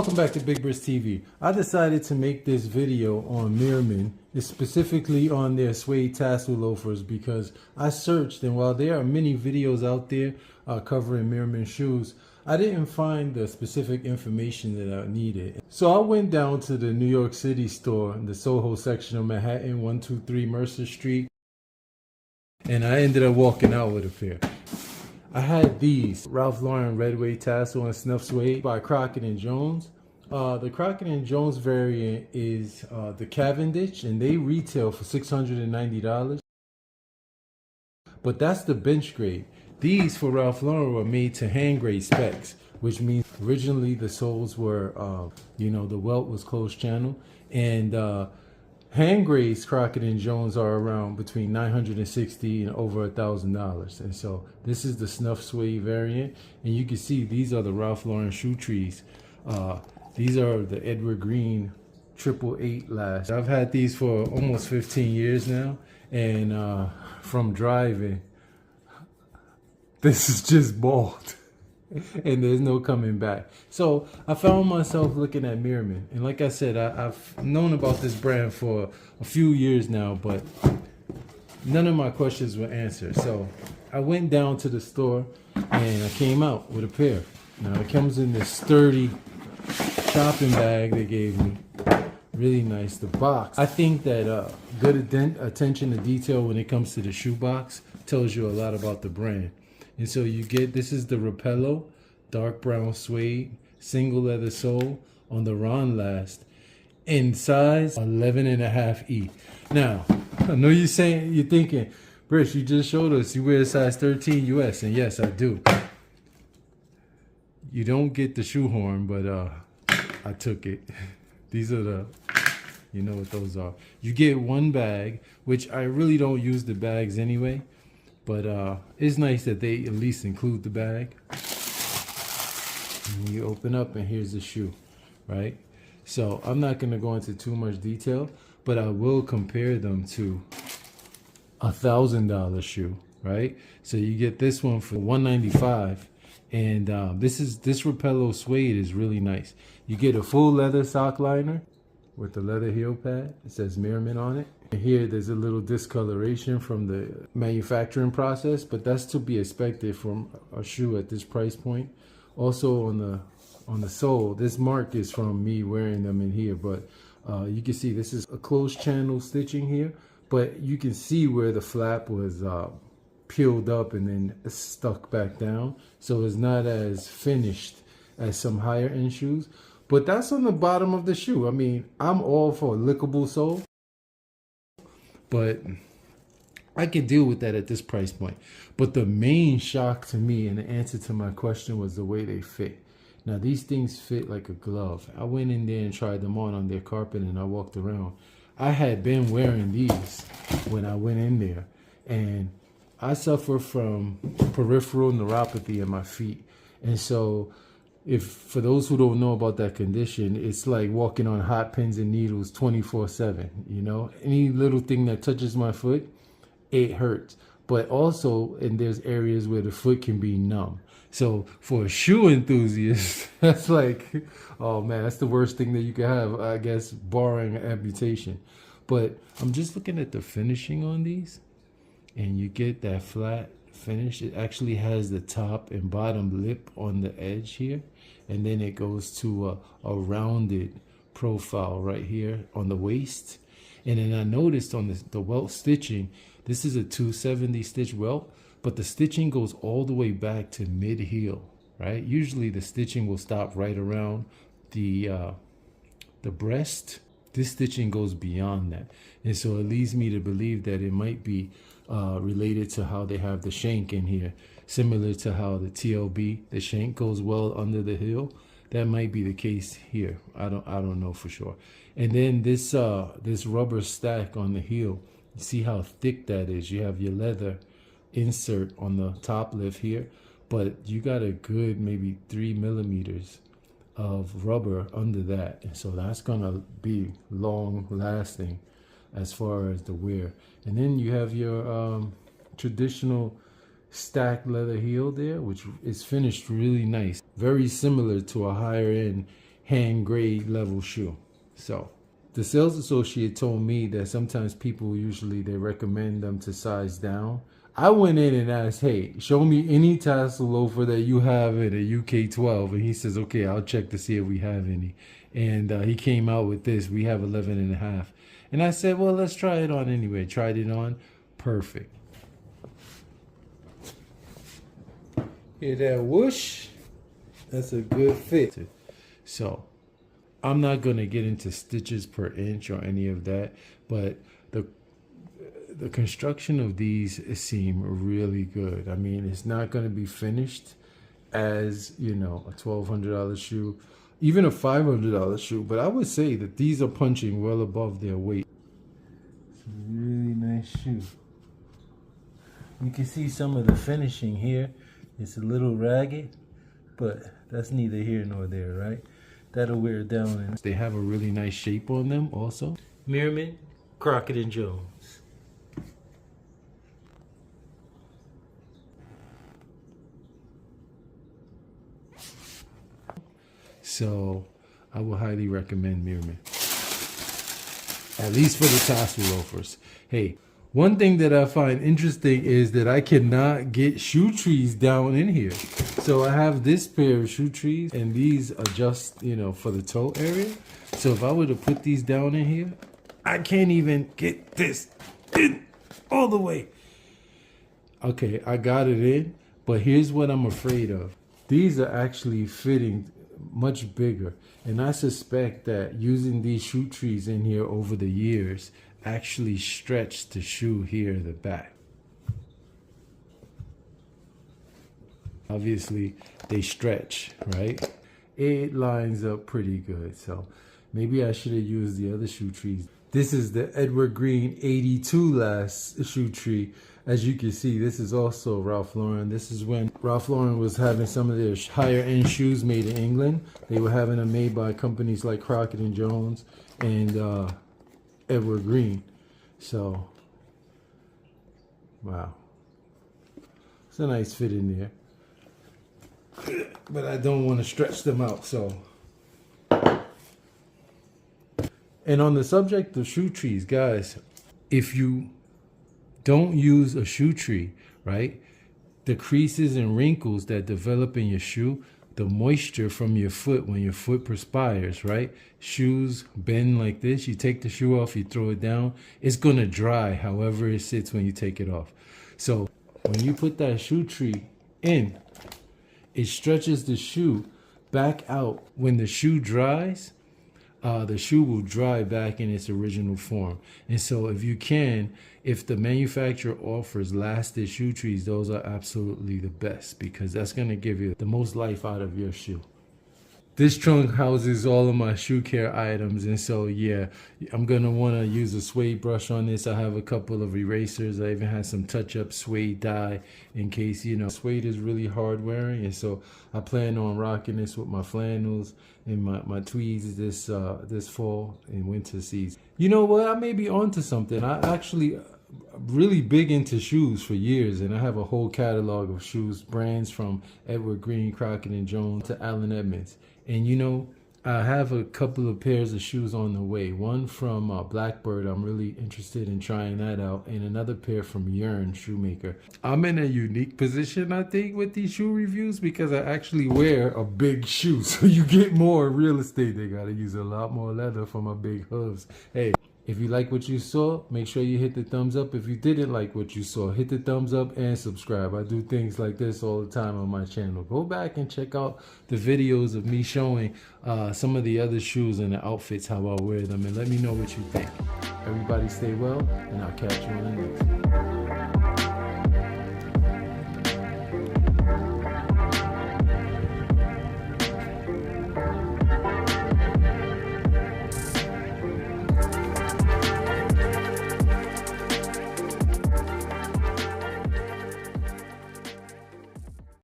welcome back to Big Bris TV. I decided to make this video on Meermin, specifically on their suede tassel loafers, because I searched, and while there are many videos out there covering Meermin shoes, I didn't find the specific information that I needed. So I went down to the New York City store in the Soho section of Manhattan, 123 Mercer Street, and I ended up walking out with a pair. I had these Ralph Lauren Red Suede Tassel and Snuff Suede by Crockett and Jones. The Crockett and Jones variant is the Cavendish, and they retail for $690. But that's the bench grade. These for Ralph Lauren were made to hand grade specs, which means originally the soles were, the Welt was closed channel, and hand grades Crockett and Jones are around between $960 and over $1,000. And so this is the Snuff Suede variant, and you can see these are the Ralph Lauren shoe trees. These are the Edward Green 888 last. I've had these for almost 15 years now, and from driving, this is just bald. And there's no coming back. So I found myself looking at Meermin, and like I said, I've known about this brand for a few years now, but none of my questions were answered. So I went down to the store and I came out with a pair. Now it comes in this sturdy shopping bag they gave me. Really nice. The box, I think that good attention to detail when it comes to the shoe box tells you a lot about the brand. And so you get, this is the Rapello, dark brown suede, single leather sole on the Ron Last, in size 11.5E. Now, I know you're thinking, Bris, you just showed us you wear a size 13 US, and yes, I do. You don't get the shoehorn, but I took it. These are the, you know what those are. You get one bag, which I really don't use the bags anyway. But it's nice that they at least include the bag. And you open up and here's the shoe, right? So I'm not going to go into too much detail, but I will compare them to $1,000 shoe, right? So you get this one for $195, and this Rapello suede is really nice. You get a full leather sock liner with the leather heel pad. It says Meermin on it. And here there's a little discoloration from the manufacturing process, but that's to be expected from a shoe at this price point. Also on the sole, this mark is from me wearing them in here, but you can see this is a closed channel stitching here, but you can see where the flap was peeled up and then stuck back down. So it's not as finished as some higher end shoes. But that's on the bottom of the shoe. I mean, I'm all for a lickable sole, but I can deal with that at this price point. But the main shock to me and the answer to my question was the way they fit. Now, these things fit like a glove. I went in there and tried them on their carpet, and I walked around. I had been wearing these when I went in there, and I suffer from peripheral neuropathy in my feet. And so, for those who don't know about that condition, it's like walking on hot pins and needles 24/7. You know, any little thing that touches my foot, it hurts. But also, and there's areas where the foot can be numb. So for a shoe enthusiast, that's like, oh man, that's the worst thing that you can have, I guess, barring amputation. But I'm just looking at the finishing on these, and you get that flat finish. It actually has the top and bottom lip on the edge here, and then it goes to a rounded profile right here on the waist. And then I noticed on the welt stitching, this is a 270 stitch welt, but the stitching goes all the way back to mid heel, right? Usually the stitching will stop right around the breast. This stitching goes beyond that, and so it leads me to believe that it might be related to how they have the shank in here, similar to how the TLB, the shank goes well under the heel. That might be the case here. I don't know for sure. And then this rubber stack on the heel, you see how thick that is. You have your leather insert on the top lip here, but you got a good maybe 3 millimeters of rubber under that, and so that's gonna be long lasting as far as the wear. And then you have your traditional stacked leather heel there, which is finished really nice, very similar to a higher end hand grade level shoe. So the sales associate told me that sometimes people usually they recommend them to size down. I went in and asked, hey, show me any tassel loafer that you have in a UK 12. And he says, okay, I'll check to see if we have any. And he came out with this. We have 11 and a half. And I said, well, let's try it on anyway. Tried it on. Perfect. Hear that whoosh? That's a good fit. So I'm not going to get into stitches per inch or any of that, but the construction of these seem really good. I mean, it's not going to be finished as, you know, a $1,200 shoe, even a $500 shoe, but I would say that these are punching well above their weight. It's a really nice shoe. You can see some of the finishing here. It's a little ragged, but that's neither here nor there, right? That'll wear down. And they have a really nice shape on them also. Meermin, Crockett and Jones. So I would highly recommend Meermin, at least for the tassel loafers. Hey, one thing that I find interesting is that I cannot get shoe trees down in here. So I have this pair of shoe trees and these are just, you know, for the toe area. So if I were to put these down in here, I can't even get this in all the way. Okay, I got it in, but here's what I'm afraid of. These are actually fitting much bigger, and I suspect that using these shoe trees in here over the years actually stretched the shoe here at the back. Obviously they stretch, right? It lines up pretty good, so maybe I should have used the other shoe trees. This is the Edward Green 82 last shoe tree. As you can see, this is also Ralph Lauren. This is when Ralph Lauren was having some of their higher end shoes made in England. They were having them made by companies like Crockett and Jones and Edward Green. So, wow. It's a nice fit in there. But I don't want to stretch them out, so. And on the subject of shoe trees, guys, if you don't use a shoe tree, right? The creases and wrinkles that develop in your shoe, the moisture from your foot when your foot perspires, right? Shoes bend like this. You take the shoe off, you throw it down. It's going to dry however it sits when you take it off. So when you put that shoe tree in, it stretches the shoe back out. When the shoe dries, the shoe will dry back in its original form. And so if you can, if the manufacturer offers lasted shoe trees, those are absolutely the best because that's going to give you the most life out of your shoe. This trunk houses all of my shoe care items, and so yeah, I'm going to want to use a suede brush on this. I have a couple of erasers. I even have some touch-up suede dye in case, you know, suede is really hard wearing, and so I plan on rocking this with my flannels and my tweeds this fall and winter season. You know what? I may be onto something. I actually really big into shoes for years, and I have a whole catalog of shoes, brands from Edward Green, Crockett and Jones to Allen Edmonds. And you know, I have a couple of pairs of shoes on the way. One from Blackbird, I'm really interested in trying that out, and another pair from Yearn Shoemaker. I'm in a unique position, I think, with these shoe reviews because I actually wear a big shoe. So you get more real estate. They gotta use a lot more leather for my big hooves. Hey, if you like what you saw, make sure you hit the thumbs up. If you didn't like what you saw, hit the thumbs up and subscribe. I do things like this all the time on my channel. Go back and check out the videos of me showing some of the other shoes and the outfits, how I wear them, and let me know what you think. Everybody stay well, and I'll catch you on the next one.